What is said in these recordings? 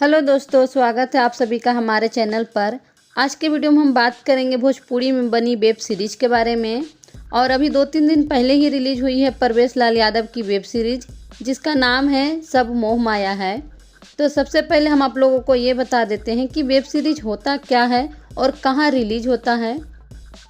Hello दोस्तों, स्वागत है आप सभी का हमारे चैनल पर। आज के वीडियो में हम बात करेंगे भोजपुरी में बनी वेब सीरीज के बारे में। और अभी 2-3 दिन पहले ही रिलीज हुई है परवेश लाल यादव की वेब सीरीज, जिसका नाम है सब मोह माया है। तो सबसे पहले हम आप लोगों को ये बता देते हैं कि वेब सीरीज होता क्या है और कहाँ रिलीज होता है।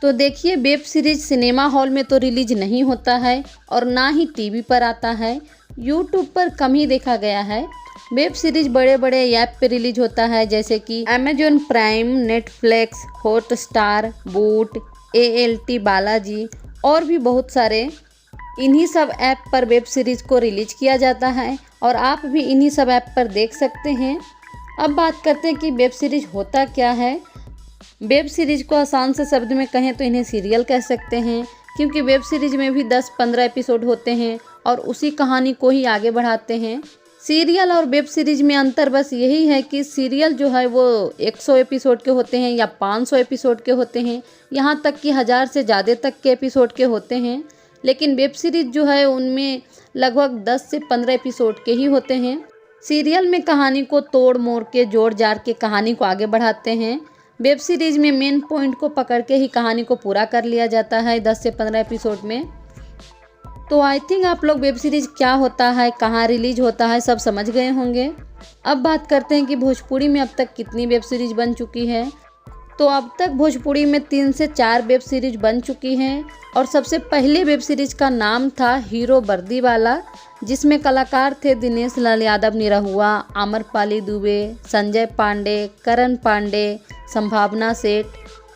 तो देखिए, वेब सीरीज सिनेमा हॉल में तो रिलीज नहीं होता है और ना ही टीवी पर आता है। यूट्यूब पर कम ही देखा गया है। वेब सीरीज बड़े बड़े ऐप पे रिलीज होता है, जैसे कि Amazon prime, Netflix, Hotstar, boot, ALT Balaji और भी बहुत सारे। इन्हीं सब ऐप पर वेब सीरीज को रिलीज किया जाता है और आप भी इन्हीं सब ऐप पर देख सकते हैं। अब बात करते हैं कि वेब सीरीज होता क्या है। वेब सीरीज को आसान से शब्द में कहें तो इन्हें सीरियल कह सकते हैं, क्योंकि वेब सीरीज में भी 10-15 एपिसोड होते हैं और उसी कहानी को ही आगे बढ़ाते हैं। सीरियल और वेब सीरीज में अंतर बस यही है कि सीरियल जो है वो 100 एपिसोड के होते हैं या 500 एपिसोड के होते हैं, यहाँ तक कि 1000 से ज़्यादा तक के एपिसोड के होते हैं। लेकिन वेब सीरीज जो है उनमें लगभग 10 से 15 एपिसोड के ही होते हैं। सीरियल में कहानी को तोड़ मोड़ के, जोड़ जाड़ के कहानी को आगे बढ़ाते हैं। वेब सीरीज में मेन पॉइंट को पकड़ के ही कहानी को पूरा कर लिया जाता है 10 से 15 एपिसोड में। तो आई थिंक आप लोग वेब सीरीज क्या होता है, कहाँ रिलीज होता है, सब समझ गए होंगे। अब बात करते हैं कि भोजपुरी में अब तक कितनी वेब सीरीज बन चुकी है। तो अब तक भोजपुरी में 3 से 4 वेब सीरीज बन चुकी हैं। और सबसे पहले वेब सीरीज का नाम था हीरो वर्दी वाला, जिसमें कलाकार थे दिनेश लाल यादव निरहुआ, आम्रपाली दुबे, संजय पांडे, करण पांडे, संभावना सेठ।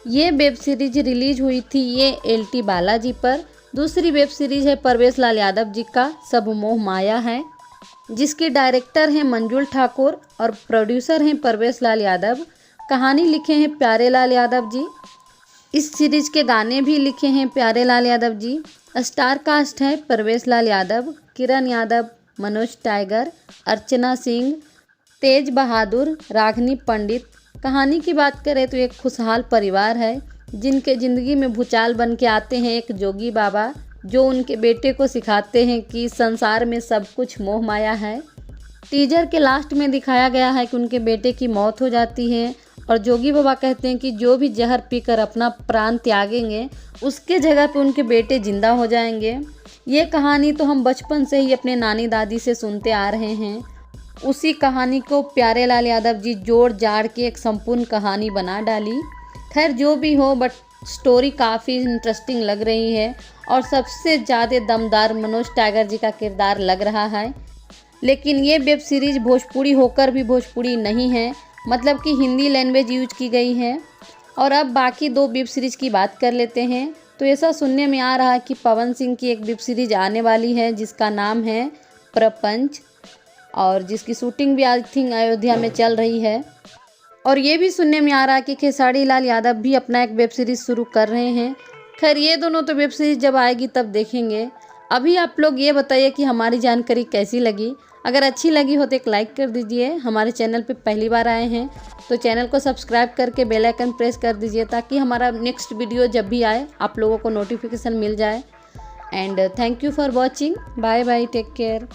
ये वेब सीरीज रिलीज हुई थी ALT बालाजी पर। दूसरी वेब सीरीज है परवेश लाल यादव जी का सब मोह माया है, जिसके डायरेक्टर हैं मंजुल ठाकुर और प्रोड्यूसर हैं परवेश लाल यादव। कहानी लिखे हैं प्यारे लाल यादव जी। इस सीरीज के गाने भी लिखे हैं प्यारे लाल यादव जी। स्टार कास्ट है परवेश लाल यादव, किरण यादव, मनोज टाइगर, अर्चना सिंह, तेज बहादुर, राघनी पंडित। कहानी की बात करें तो एक खुशहाल परिवार है, जिनके ज़िंदगी में भूचाल बन के आते हैं एक जोगी बाबा, जो उनके बेटे को सिखाते हैं कि संसार में सब कुछ मोह माया है। टीजर के लास्ट में दिखाया गया है कि उनके बेटे की मौत हो जाती है और जोगी बाबा कहते हैं कि जो भी जहर पीकर अपना प्राण त्यागेंगे, उसके जगह पे उनके बेटे जिंदा हो जाएंगे। ये कहानी तो हम बचपन से ही अपने नानी दादी से सुनते आ रहे हैं। उसी कहानी को प्यारे लाल यादव जी जोड़ जाड़ के एक संपूर्ण कहानी बना डाली। खैर जो भी हो, बट स्टोरी काफ़ी इंटरेस्टिंग लग रही है और सबसे ज़्यादा दमदार मनोज टाइगर जी का किरदार लग रहा है। लेकिन ये वेब सीरीज भोजपुरी होकर भी भोजपुरी नहीं है, मतलब कि हिंदी लैंग्वेज यूज की गई है। और अब बाकी 2 वेब सीरीज की बात कर लेते हैं। तो ऐसा सुनने में आ रहा है कि पवन सिंह की एक वेब सीरीज आने वाली है, जिसका नाम है प्रपंच, और जिसकी शूटिंग भी आई थिंक अयोध्या में चल रही है। और ये भी सुनने में आ रहा है कि खेसारी लाल यादव भी अपना एक वेब सीरीज़ शुरू कर रहे हैं। खैर ये दोनों तो वेब सीरीज जब आएगी तब देखेंगे। अभी आप लोग ये बताइए कि हमारी जानकारी कैसी लगी। अगर अच्छी लगी हो तो एक लाइक कर दीजिए। हमारे चैनल पे पहली बार आए हैं तो चैनल को सब्सक्राइब करके बेल आइकन प्रेस कर दीजिए, ताकि हमारा नेक्स्ट वीडियो जब भी आए आप लोगों को नोटिफिकेशन मिल जाए। And thank you for watching. Bye bye, take care.